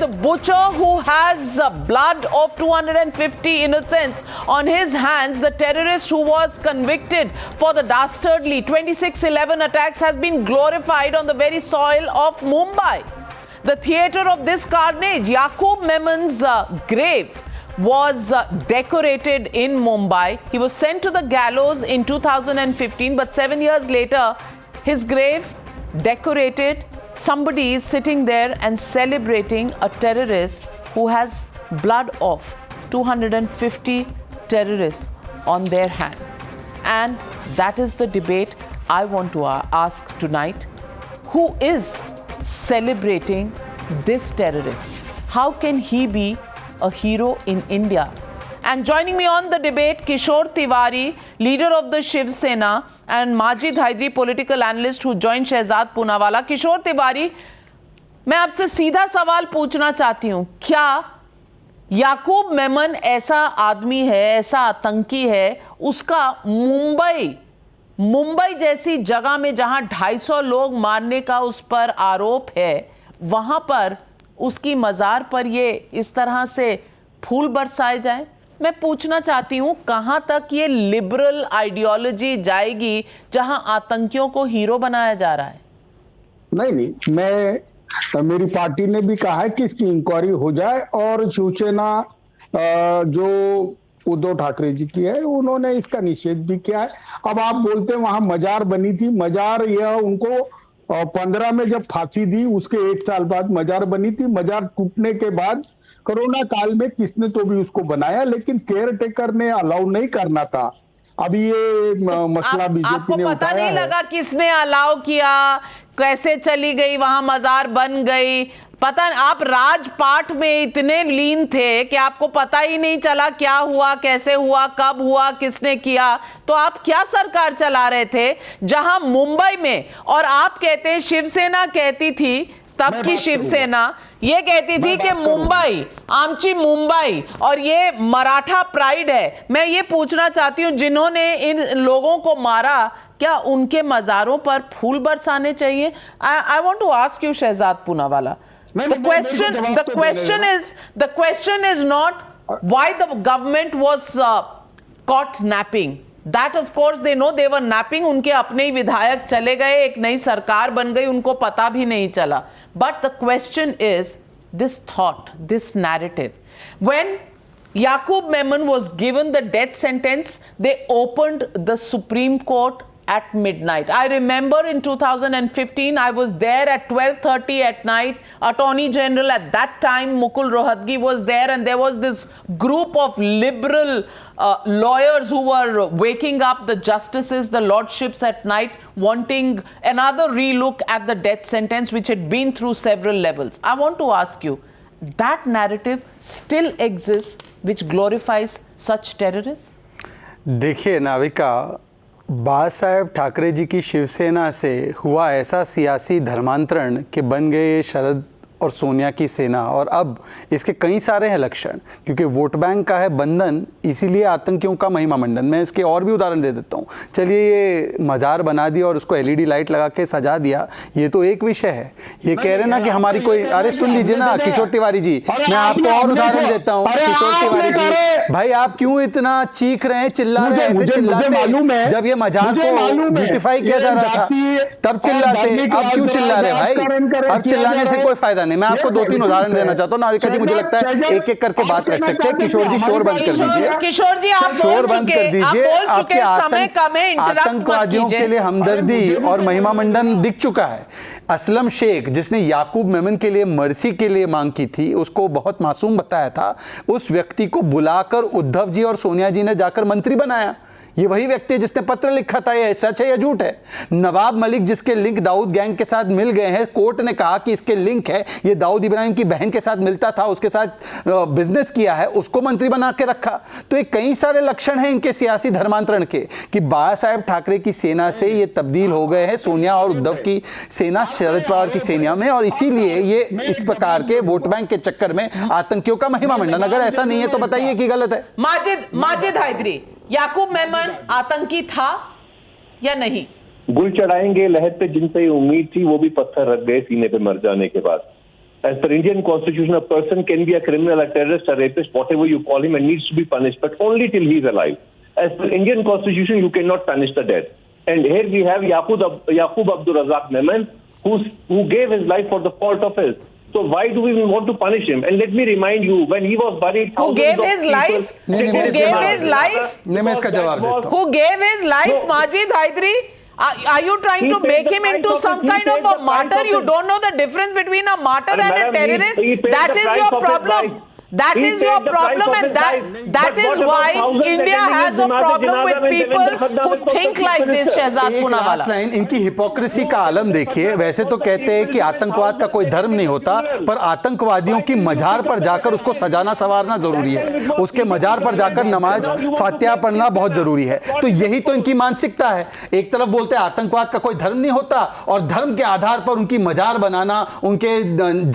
the butcher who has blood of 250 innocents on his hands, the terrorist who was convicted for the dastardly 26/11 attacks, has been glorified on the very soil of Mumbai. The theatre of this carnage, Yaqub Memon's grave, was decorated in Mumbai. He was sent to the gallows in 2015, but 7 years later, his grave decorated. Somebody is sitting there and celebrating a terrorist who has blood of 250 terrorists on their hand. And that is the debate I want to ask tonight. Who is celebrating this terrorist? How can he be a hero in India? And joining me on the debate, Kishore Tiwari, leader of the Shiv Sena, and Majid Hydari, political analyst who joined Shehzad Poonawala. किशोर तिवारी, मैं आपसे सीधा सवाल पूछना चाहती हूं, क्या याकूब मेमन ऐसा आदमी है, ऐसा आतंकी है, उसका मुंबई जैसी जगह में जहां 250 लोग मारने का उस पर आरोप है, वहां पर उसकी मज़ार पर ये इस तरह से फूल बरसाए जाएं? मैं पूछना चाहती हूं, कहां तक ये लिबरल आइडियोलॉजी जाएगी जहां आतंकियों को हीरो बनाया जा रहा है? नहीं, मेरी पार्टी ने भी कहा है कि इसकी इंक्वायरी हो जाए और शिवसेना जो उद्धव ठाकरे जी की है, उन्होंने इसका निषेध भी किया है। अब आप बोलते हैं वहां मजार बनी थी, मजार यह उनको 15 में जब फांसी दी उसके 1 साल बाद मजार बनी थी। मजार टूटने के बाद कोरोना काल में किसने तो भी उसको बनाया, लेकिन केयर टेकर ने अलाउ नहीं करना था। अभी ये मसला बीजेपी ने उठाया है। आपको पता नहीं लगा किसने अलाउ किया, कैसे चली गई, वहां मजार बन गई? पता, आप राजपाट में इतने लीन थे कि आपको पता ही नहीं चला क्या हुआ, कैसे हुआ, कब हुआ, किसने किया। तो आप क्या सरकार चला रहे थे जहां मुंबई में, और आप कहते हैं शिवसेना कहती थी, तब की शिवसेना ये कहती थी कि मुंबई, आमची मुंबई, और ये मराठा प्राइड है। मैं ये पूछना चाहती हूँ, जिन्होंने इन लोगों को मारा, क्या उनके मजारों पर फूल बरसाने चाहिए? I want to ask you Shehzad Poonawalla, the question is not why the government was caught napping. That of course they know they were napping. उनके अपने ही विधायक चले गए, एक नई सरकार बन गई, उनको पता भी नहीं चला. But the question is this thought, this narrative. When Yaqub Memon was given the death sentence, they opened the Supreme Court at midnight. I remember in 2015, I was there at 12:30 at night. Attorney General at that time, Mukul Rohatgi, was there, and there was this group of liberal lawyers who were waking up the justices, the lordships at night, wanting another relook at the death sentence, which had been through several levels. I want to ask you, that narrative still exists, which glorifies such terrorists? देखिए नाविका, बाला साहेब ठाकरे जी की शिवसेना से हुआ ऐसा सियासी धर्मांतरण कि बन गए शरद और सोनिया की सेना, और अब इसके कई सारे हैं लक्षण, क्योंकि वोट बैंक का है बंधन, इसीलिए आतंकियों का महिमा मंडन। मैं इसके और भी उदाहरण दे देता हूँ। चलिए, ये मज़ार बना दिया और उसको एलईडी लाइट लगा के सजा दिया, ये तो एक विषय है। ये कह रहे ना कि हमारी कोई, अरे सुन लीजिए ना किशोर तिवारी जी, मैं आपको और उदाहरण देता हूँ। किशोर तिवारी जी, भाई आप क्यों इतना चीख रहे हैं, चिल्ला रहे हैं? ऐसे चिल्लाते जब ये मज़ार को ब्यूटिफाई किया जा रहा था तब चिल्लाते, अब क्यों चिल्ला रहे भाई? अब चिल्लाने से कोई फायदा नहीं। मैं आपको 2-3 उदाहरण देना चाहता हूँ नाविका जी, मुझे लगता है एक एक करके बात रख सकते हैं। किशोर जी शोर बंद कर दीजिए, किशोर जी आप शोर बंद कर दीजिए। आपके आतंकवादियों के लिए हमदर्दी और महिमा मंडन दिख चुका है। असलम शेख, जिसने याकूब मेमन के लिए मर्सी के लिए मांग की थी, उसको बहुत मासूम बताया था, उस व्यक्ति को बुलाकर उद्धव जी और सोनिया जी ने जाकर मंत्री बनाया। ये वही व्यक्ति है जिसने पत्र लिखा था, ये सच है या झूठ है? नवाब मलिक, जिसके लिंक दाऊद गैंग के साथ मिल गए हैं, कोर्ट ने कहा कि इसके लिंक है, ये दाऊद इब्राहिम की बहन के साथ मिलता था, उसके साथ बिजनेस किया है, उसको मंत्री बना के रखा। तो ये कई सारे लक्षण हैं इनके सियासी धर्मांतरण के, कि बाला साहेब ठाकरे की सेना से ये तब्दील हो गए हैं सोनिया और उद्धव की सेना, शरद पवार की सेना में, और इसीलिए ये इस प्रकार के वोट बैंक के चक्कर में आतंकियों का महिमा मंडन। अगर ऐसा नहीं है तो बताइए कि गलत है। माजिद हैदरी, याकूब मेमन आतंकी था या नहीं? गुल चढ़ाएंगे लहर पे जिन पे उम्मीद थी, वो भी पत्थर रख गए सीने पे मर जाने के बाद। As per Indian constitution, a person can be a criminal, a terrorist, a rapist, whatever you call him, and needs to be punished, but only till he is alive. As per Indian constitution, you cannot punish the dead. And here we have Yaqub Abdul Razak Memon, who gave his life for the fault of his. So why do we want to punish him? And let me remind you, when he was buried, Who gave his life? Who gave his life? नहीं, मैं इसका जवाब देता हूँ. Who gave his life? Majid Haidari? Are you trying He to paid make the him price into of some it. He kind paid of the a martyr? price of You it. don't know the difference between a martyr and a Madam, terrorist? he paid That the is price your of his problem. life. That He is paid your the price problem, of and his life. that But is what about why thousands India attending has his a Janaza problem with when people Devendra Fadnavis who was think the like chief this, minister? Shehzad एक Poonawala. Last line, इनकी hypocrisy का आलम देखिए. वैसे तो कहते हैं कि आतंकवाद का कोई धर्म नहीं होता, पर आतंकवादियों की मजार पर जाकर उसको सजाना संवारना जरूरी है. उसके मजार पर जाकर नमाज फातिहा पढ़ना बहुत जरूरी है. तो यही तो इनकी मानसिकता है. एक तरफ बोलते हैं आतंकवाद का कोई धर्म नहीं होता, और धर्म के आधार पर उनकी मजार बनाना, उनके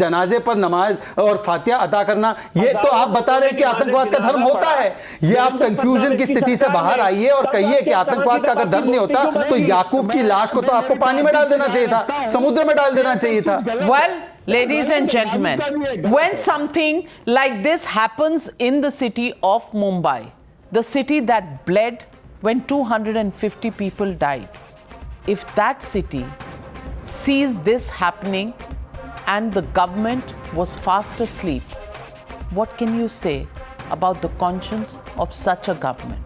जनाजे पर नमाज और फातिहा अदा करना, ये तो आप बता रहे हैं कि आतंकवाद का धर्म होता है. ये आप कंफ्यूजन की स्थिति से बाहर आइए और कहिए कि आतंकवाद का अगर धर्म नहीं होता तो याकूब की लाश को तो आपको पानी में डाल देना चाहिए था, समुद्र में डाल देना चाहिए था. Well, ladies and gentlemen, when something like this happens in the city of Mumbai, the city that bled when 250 people died, if that city sees this happening and the government was fast asleep, what can you say about the conscience of such a government?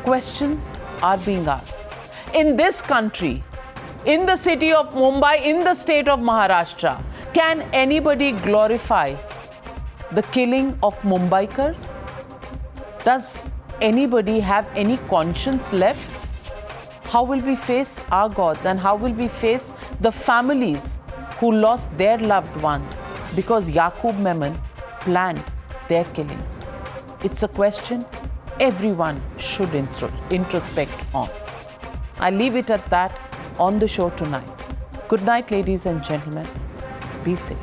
Questions are being asked. In this country, in the city of Mumbai, in the state of Maharashtra, can anybody glorify the killing of Mumbaikars? Does anybody have any conscience left? How will we face our gods, and how will we face the families who lost their loved ones because Yaqub Memon planned their killings? It's a question everyone should introspect on. I leave it at that on the show tonight. Good night, ladies and gentlemen. Be safe.